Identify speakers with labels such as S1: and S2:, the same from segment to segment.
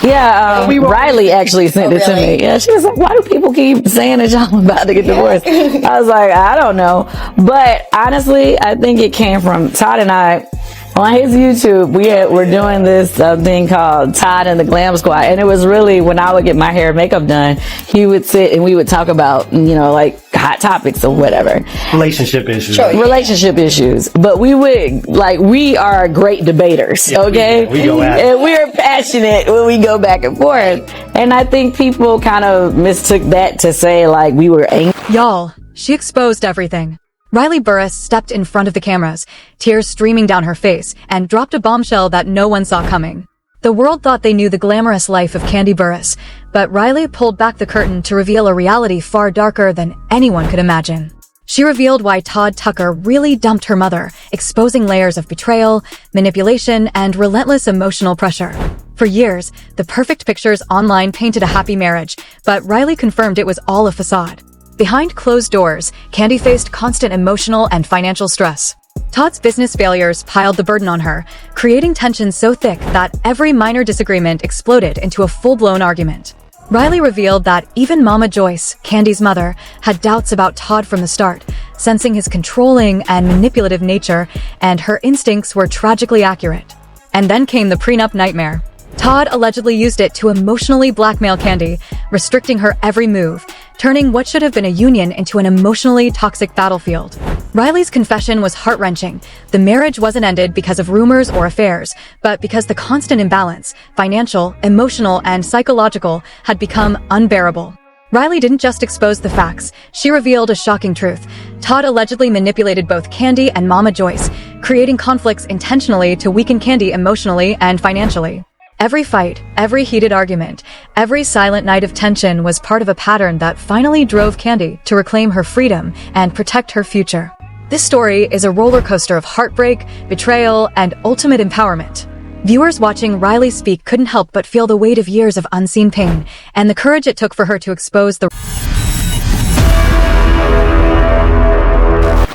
S1: Yeah, Riley actually sent it to me. Yeah, she was like, why do people keep saying that y'all about to get divorced? I was like, I don't know. But honestly, I think it came from Todd and I. On his YouTube, we're doing this thing called Todd and the Glam Squad. And it was really, when I would get my hair and makeup done, he would sit and we would talk about, like hot topics or whatever.
S2: Relationship issues.
S1: Sure. Relationship issues. But we are great debaters, okay?
S2: We go at it.
S1: And we're passionate when we go back and forth. And I think people kind of mistook that to say we were angry.
S3: Y'all, she exposed everything. Kandi Burruss stepped in front of the cameras, tears streaming down her face, and dropped a bombshell that no one saw coming. The world thought they knew the glamorous life of Kandi Burruss, but Riley pulled back the curtain to reveal a reality far darker than anyone could imagine. She revealed why Todd Tucker really dumped her mother, exposing layers of betrayal, manipulation, and relentless emotional pressure. For years, the perfect pictures online painted a happy marriage, but Riley confirmed it was all a facade. Behind closed doors, Kandi faced constant emotional and financial stress. Todd's business failures piled the burden on her, creating tension so thick that every minor disagreement exploded into a full-blown argument. Riley revealed that even Mama Joyce, Kandi's mother, had doubts about Todd from the start, sensing his controlling and manipulative nature, and her instincts were tragically accurate. And then came the prenup nightmare. Todd allegedly used it to emotionally blackmail Kandi, restricting her every move, turning what should have been a union into an emotionally toxic battlefield. Riley's confession was heart-wrenching. The marriage wasn't ended because of rumors or affairs, but because the constant imbalance, financial, emotional, and psychological, had become unbearable. Riley didn't just expose the facts, she revealed a shocking truth. Todd allegedly manipulated both Kandi and Mama Joyce, creating conflicts intentionally to weaken Kandi emotionally and financially. Every fight, every heated argument, every silent night of tension was part of a pattern that finally drove Kandi to reclaim her freedom and protect her future. This story is a roller coaster of heartbreak, betrayal, and ultimate empowerment. Viewers watching Riley speak couldn't help but feel the weight of years of unseen pain and the courage it took for her to expose the...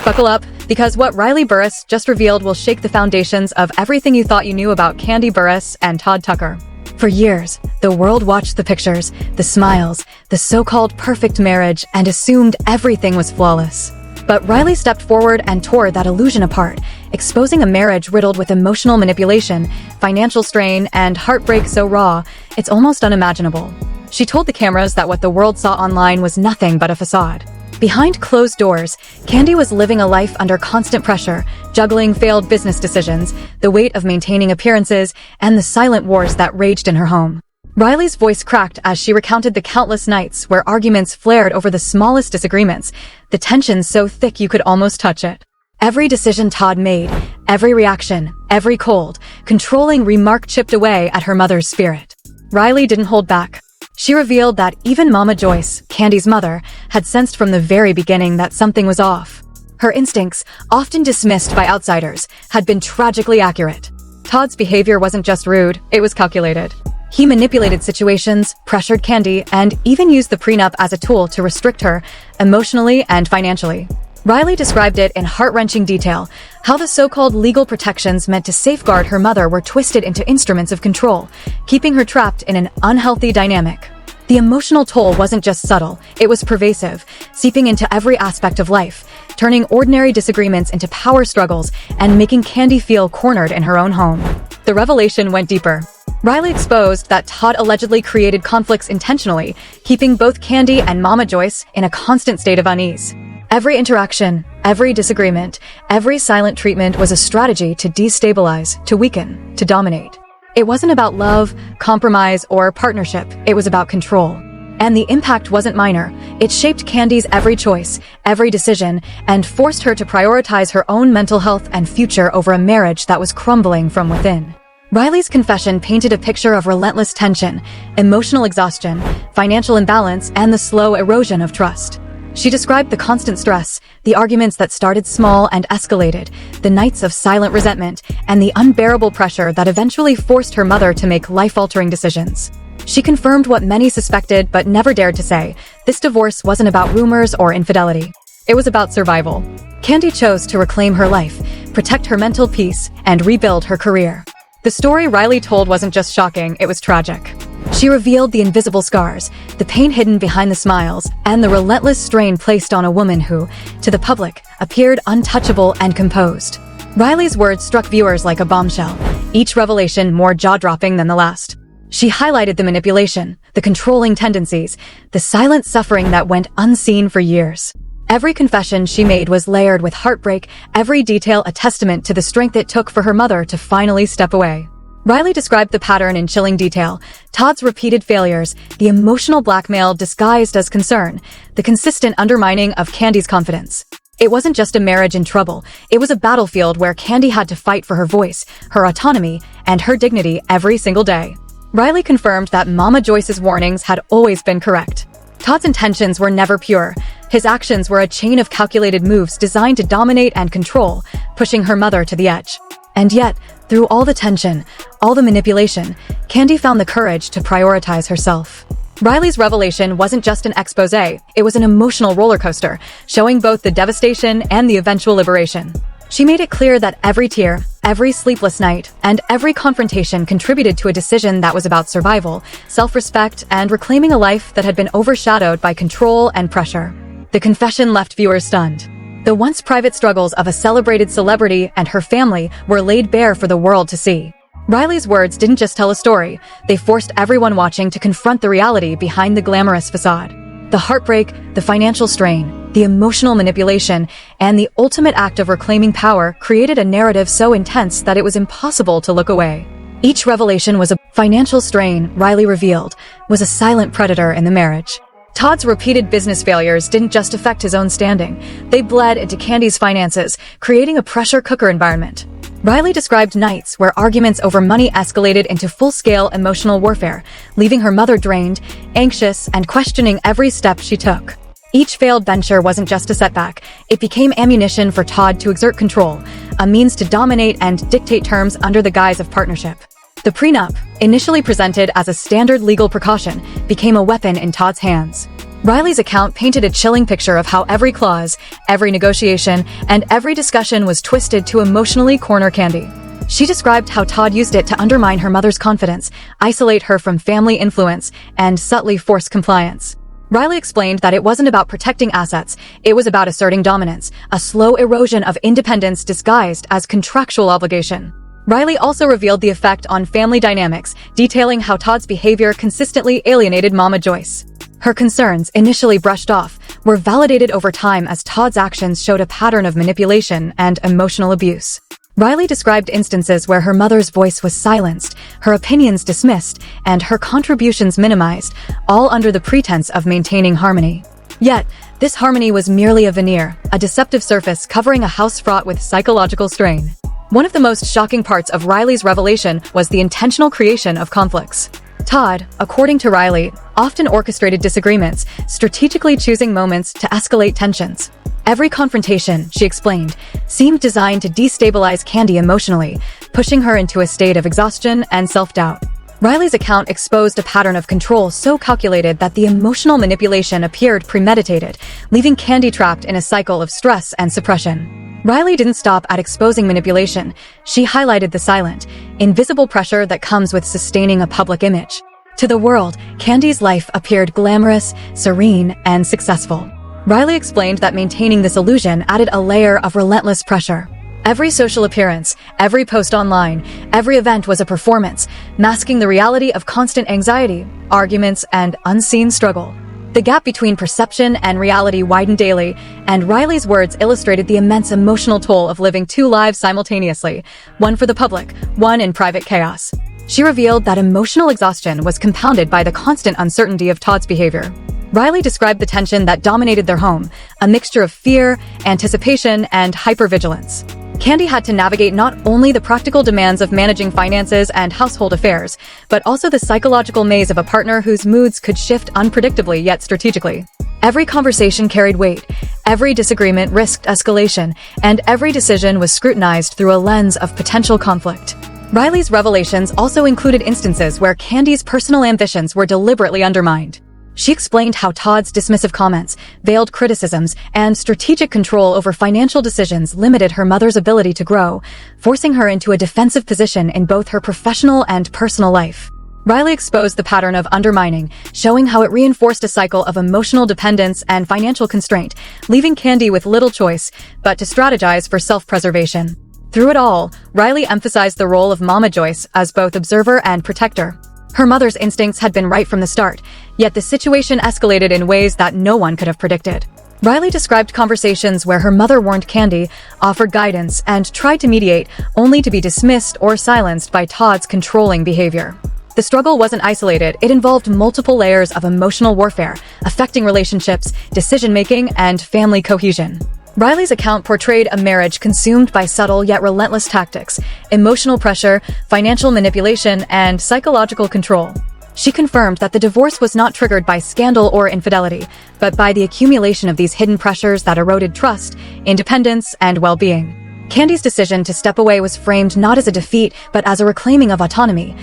S3: Buckle up, because what Kandi Burruss just revealed will shake the foundations of everything you thought you knew about Kandi Burruss and Todd Tucker. For years, the world watched the pictures, the smiles, the so-called perfect marriage, and assumed everything was flawless. But Riley stepped forward and tore that illusion apart, exposing a marriage riddled with emotional manipulation, financial strain, and heartbreak so raw, it's almost unimaginable. She told the cameras that what the world saw online was nothing but a facade. Behind closed doors, Kandi was living a life under constant pressure, juggling failed business decisions, the weight of maintaining appearances, and the silent wars that raged in her home. Riley's voice cracked as she recounted the countless nights where arguments flared over the smallest disagreements, the tension so thick you could almost touch it. Every decision Todd made, every reaction, every cold, controlling remark chipped away at her mother's spirit. Riley didn't hold back. She revealed that even Mama Joyce, Kandi's mother, had sensed from the very beginning that something was off. Her instincts, often dismissed by outsiders, had been tragically accurate. Todd's behavior wasn't just rude, it was calculated. He manipulated situations, pressured Kandi, and even used the prenup as a tool to restrict her, emotionally and financially. Riley described it in heart-wrenching detail, how the so-called legal protections meant to safeguard her mother were twisted into instruments of control, keeping her trapped in an unhealthy dynamic. The emotional toll wasn't just subtle, it was pervasive, seeping into every aspect of life, turning ordinary disagreements into power struggles and making Kandi feel cornered in her own home. The revelation went deeper. Riley exposed that Todd allegedly created conflicts intentionally, keeping both Kandi and Mama Joyce in a constant state of unease. Every interaction, every disagreement, every silent treatment was a strategy to destabilize, to weaken, to dominate. It wasn't about love, compromise, or partnership, it was about control. And the impact wasn't minor. It shaped Kandi's every choice, every decision, and forced her to prioritize her own mental health and future over a marriage that was crumbling from within. Riley's confession painted a picture of relentless tension, emotional exhaustion, financial imbalance, and the slow erosion of trust. She described the constant stress, the arguments that started small and escalated, the nights of silent resentment, and the unbearable pressure that eventually forced her mother to make life-altering decisions. She confirmed what many suspected but never dared to say. This divorce wasn't about rumors or infidelity. It was about survival. Kandi chose to reclaim her life, protect her mental peace, and rebuild her career. The story Riley told wasn't just shocking, it was tragic. She revealed the invisible scars, the pain hidden behind the smiles, and the relentless strain placed on a woman who, to the public, appeared untouchable and composed. Riley's words struck viewers like a bombshell, each revelation more jaw-dropping than the last. She highlighted the manipulation, the controlling tendencies, the silent suffering that went unseen for years. Every confession she made was layered with heartbreak, every detail a testament to the strength it took for her mother to finally step away. Riley described the pattern in chilling detail: Todd's repeated failures, the emotional blackmail disguised as concern, the consistent undermining of Kandi's confidence. It wasn't just a marriage in trouble, it was a battlefield where Kandi had to fight for her voice, her autonomy, and her dignity every single day. Riley confirmed that Mama Joyce's warnings had always been correct. Todd's intentions were never pure. His actions were a chain of calculated moves designed to dominate and control, pushing her mother to the edge. And yet, through all the tension, all the manipulation, Kandi found the courage to prioritize herself. Riley's revelation wasn't just an expose, it was an emotional roller coaster, showing both the devastation and the eventual liberation. She made it clear that every tear, every sleepless night, and every confrontation contributed to a decision that was about survival, self-respect, and reclaiming a life that had been overshadowed by control and pressure. The confession left viewers stunned. The once private struggles of a celebrated celebrity and her family were laid bare for the world to see. Riley's words didn't just tell a story, they forced everyone watching to confront the reality behind the glamorous facade. The heartbreak, the financial strain, the emotional manipulation, and the ultimate act of reclaiming power created a narrative so intense that it was impossible to look away. Each revelation was a financial strain, Riley revealed, was a silent predator in the marriage. Todd's repeated business failures didn't just affect his own standing. They bled into Kandi's finances, creating a pressure cooker environment. Riley described nights where arguments over money escalated into full-scale emotional warfare, leaving her mother drained, anxious, and questioning every step she took. Each failed venture wasn't just a setback, it became ammunition for Todd to exert control, a means to dominate and dictate terms under the guise of partnership. The prenup, initially presented as a standard legal precaution, became a weapon in Todd's hands. Riley's account painted a chilling picture of how every clause, every negotiation, and every discussion was twisted to emotionally corner Kandi. She described how Todd used it to undermine her mother's confidence, isolate her from family influence, and subtly force compliance. Riley explained that it wasn't about protecting assets, it was about asserting dominance, a slow erosion of independence disguised as contractual obligation. Riley also revealed the effect on family dynamics, detailing how Todd's behavior consistently alienated Mama Joyce. Her concerns, initially brushed off, were validated over time as Todd's actions showed a pattern of manipulation and emotional abuse. Riley described instances where her mother's voice was silenced, her opinions dismissed, and her contributions minimized, all under the pretense of maintaining harmony. Yet, this harmony was merely a veneer, a deceptive surface covering a house fraught with psychological strain. One of the most shocking parts of Riley's revelation was the intentional creation of conflicts. Todd, according to Riley, often orchestrated disagreements, strategically choosing moments to escalate tensions. Every confrontation, she explained, seemed designed to destabilize Kandi emotionally, pushing her into a state of exhaustion and self-doubt. Riley's account exposed a pattern of control so calculated that the emotional manipulation appeared premeditated, leaving Kandi trapped in a cycle of stress and suppression. Riley didn't stop at exposing manipulation. She highlighted the silent, invisible pressure that comes with sustaining a public image. To the world, Kandi's life appeared glamorous, serene, and successful. Riley explained that maintaining this illusion added a layer of relentless pressure. Every social appearance, every post online, every event was a performance, masking the reality of constant anxiety, arguments, and unseen struggle. The gap between perception and reality widened daily, and Riley's words illustrated the immense emotional toll of living two lives simultaneously, one for the public, one in private chaos. She revealed that emotional exhaustion was compounded by the constant uncertainty of Todd's behavior. Riley described the tension that dominated their home, a mixture of fear, anticipation, and hypervigilance. Kandi had to navigate not only the practical demands of managing finances and household affairs, but also the psychological maze of a partner whose moods could shift unpredictably yet strategically. Every conversation carried weight, every disagreement risked escalation, and every decision was scrutinized through a lens of potential conflict. Riley's revelations also included instances where Kandi's personal ambitions were deliberately undermined. She explained how Todd's dismissive comments, veiled criticisms, and strategic control over financial decisions limited her mother's ability to grow, forcing her into a defensive position in both her professional and personal life. Riley exposed the pattern of undermining, showing how it reinforced a cycle of emotional dependence and financial constraint, leaving Kandi with little choice but to strategize for self-preservation. Through it all, Riley emphasized the role of Mama Joyce as both observer and protector. Her mother's instincts had been right from the start, yet the situation escalated in ways that no one could have predicted. Riley described conversations where her mother warned Kandi, offered guidance, and tried to mediate, only to be dismissed or silenced by Todd's controlling behavior. The struggle wasn't isolated, it involved multiple layers of emotional warfare, affecting relationships, decision-making, and family cohesion. Riley's account portrayed a marriage consumed by subtle yet relentless tactics, emotional pressure, financial manipulation, and psychological control. She confirmed that the divorce was not triggered by scandal or infidelity, but by the accumulation of these hidden pressures that eroded trust, independence, and well-being. Kandi's decision to step away was framed not as a defeat, but as a reclaiming of autonomy,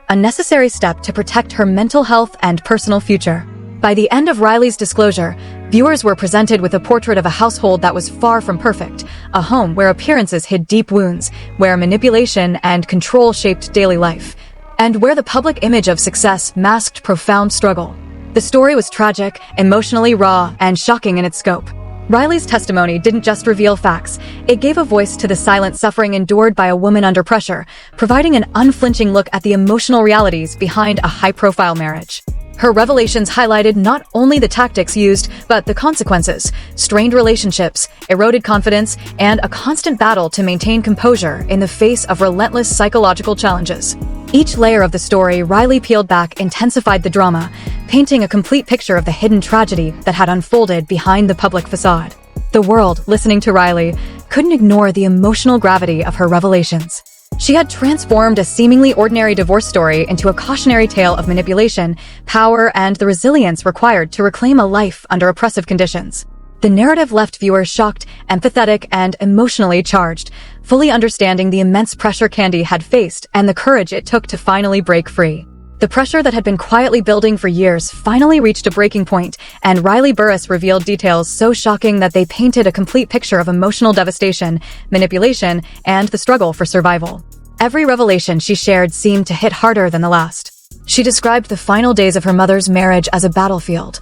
S3: a necessary step to protect her mental health and personal future. By the end of Riley's disclosure, viewers were presented with a portrait of a household that was far from perfect, a home where appearances hid deep wounds, where manipulation and control shaped daily life, and where the public image of success masked profound struggle. The story was tragic, emotionally raw, and shocking in its scope. Riley's testimony didn't just reveal facts, it gave a voice to the silent suffering endured by a woman under pressure, providing an unflinching look at the emotional realities behind a high-profile marriage. Her revelations highlighted not only the tactics used, but the consequences: strained relationships, eroded confidence, and a constant battle to maintain composure in the face of relentless psychological challenges. Each layer of the story Riley peeled back intensified the drama, painting a complete picture of the hidden tragedy that had unfolded behind the public facade. The world, listening to Riley, couldn't ignore the emotional gravity of her revelations. She had transformed a seemingly ordinary divorce story into a cautionary tale of manipulation, power, and the resilience required to reclaim a life under oppressive conditions. The narrative left viewers shocked, empathetic, and emotionally charged, fully understanding the immense pressure Kandi had faced and the courage it took to finally break free. The pressure that had been quietly building for years finally reached a breaking point, and Kandi Burruss revealed details so shocking that they painted a complete picture of emotional devastation, manipulation, and the struggle for survival. Every revelation she shared seemed to hit harder than the last. She described the final days of her mother's marriage as a battlefield,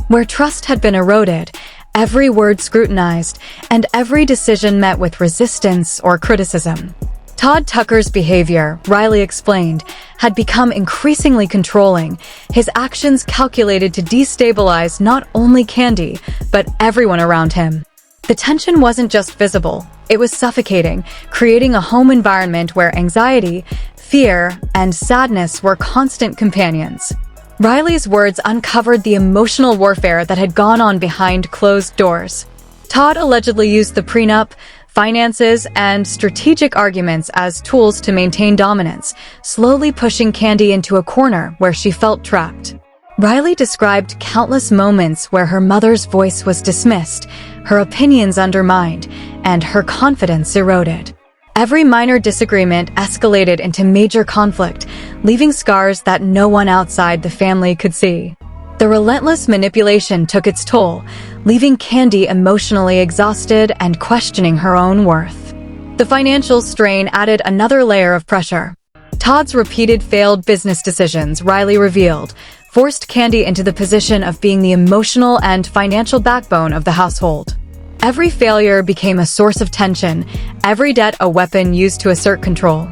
S3: where trust had been eroded, every word scrutinized, and every decision met with resistance or criticism. Todd Tucker's behavior, Riley explained, had become increasingly controlling, his actions calculated to destabilize not only Kandi, but everyone around him. The tension wasn't just visible, it was suffocating, creating a home environment where anxiety, fear, and sadness were constant companions. Riley's words uncovered the emotional warfare that had gone on behind closed doors. Todd allegedly used the prenup, finances, and strategic arguments as tools to maintain dominance, slowly pushing Kandi into a corner where she felt trapped. Riley described countless moments where her mother's voice was dismissed, her opinions undermined, and her confidence eroded. Every minor disagreement escalated into major conflict, leaving scars that no one outside the family could see. The relentless manipulation took its toll, leaving Kandi emotionally exhausted and questioning her own worth. The financial strain added another layer of pressure. Todd's repeated failed business decisions, Riley revealed, forced Kandi into the position of being the emotional and financial backbone of the household. Every failure became a source of tension, every debt a weapon used to assert control.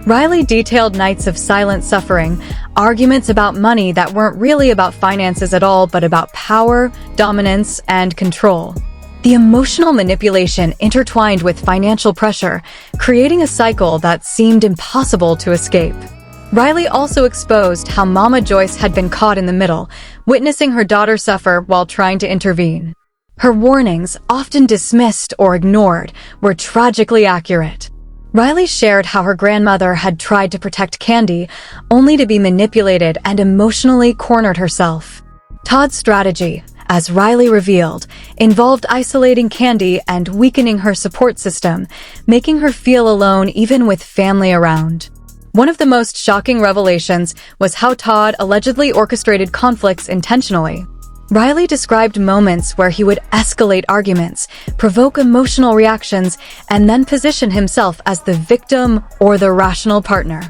S3: Riley detailed nights of silent suffering, arguments about money that weren't really about finances at all but about power, dominance, and control. The emotional manipulation intertwined with financial pressure, creating a cycle that seemed impossible to escape. Riley also exposed how Mama Joyce had been caught in the middle, witnessing her daughter suffer while trying to intervene. Her warnings, often dismissed or ignored, were tragically accurate. Riley shared how her grandmother had tried to protect Kandi, only to be manipulated and emotionally cornered herself. Todd's strategy, as Riley revealed, involved isolating Kandi and weakening her support system, making her feel alone even with family around. One of the most shocking revelations was how Todd allegedly orchestrated conflicts intentionally. Riley described moments where he would escalate arguments, provoke emotional reactions, and then position himself as the victim or the rational partner.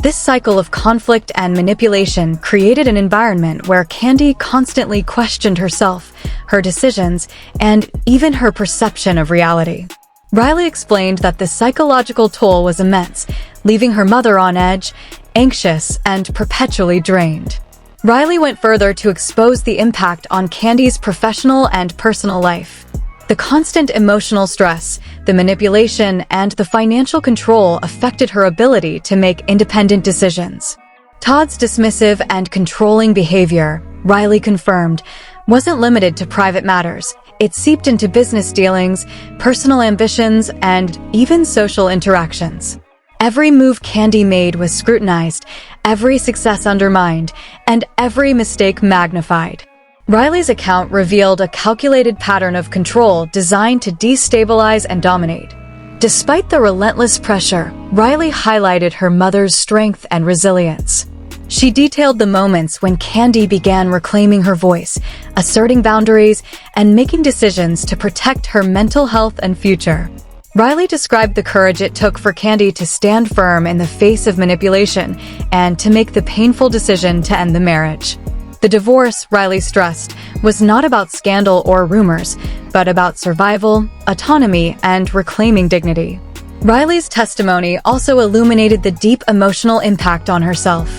S3: This cycle of conflict and manipulation created an environment where Kandi constantly questioned herself, her decisions, and even her perception of reality. Riley explained that the psychological toll was immense, leaving her mother on edge, anxious, and perpetually drained. Riley went further to expose the impact on Kandi's professional and personal life. The constant emotional stress, the manipulation, and the financial control affected her ability to make independent decisions. Todd's dismissive and controlling behavior, Riley confirmed, wasn't limited to private matters. It seeped into business dealings, personal ambitions, and even social interactions. Every move Kandi made was scrutinized, every success undermined, and every mistake magnified. Riley's account revealed a calculated pattern of control designed to destabilize and dominate. Despite the relentless pressure, Riley highlighted her mother's strength and resilience. She detailed the moments when Kandi began reclaiming her voice, asserting boundaries, and making decisions to protect her mental health and future. Riley described the courage it took for Kandi to stand firm in the face of manipulation and to make the painful decision to end the marriage. The divorce, Riley stressed, was not about scandal or rumors, but about survival, autonomy, and reclaiming dignity. Riley's testimony also illuminated the deep emotional impact on herself.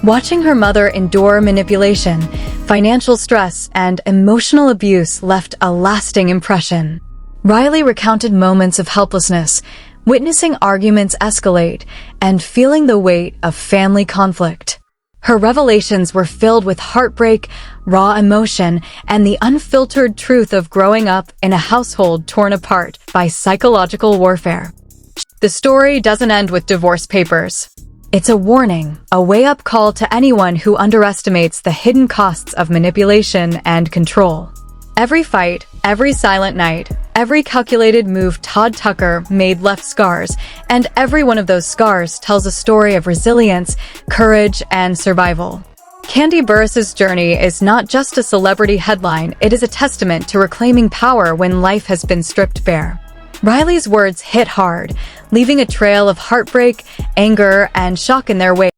S3: Watching her mother endure manipulation, financial stress, and emotional abuse left a lasting impression. Riley recounted moments of helplessness, witnessing arguments escalate, and feeling the weight of family conflict. Her revelations were filled with heartbreak, raw emotion, and the unfiltered truth of growing up in a household torn apart by psychological warfare. The story doesn't end with divorce papers. It's a warning, a wake-up call to anyone who underestimates the hidden costs of manipulation and control. Every fight, every silent night, every calculated move Todd Tucker made left scars, and every one of those scars tells a story of resilience, courage, and survival. Kandi Burruss's journey is not just a celebrity headline, it is a testament to reclaiming power when life has been stripped bare. Riley's words hit hard, leaving a trail of heartbreak, anger, and shock in their wake.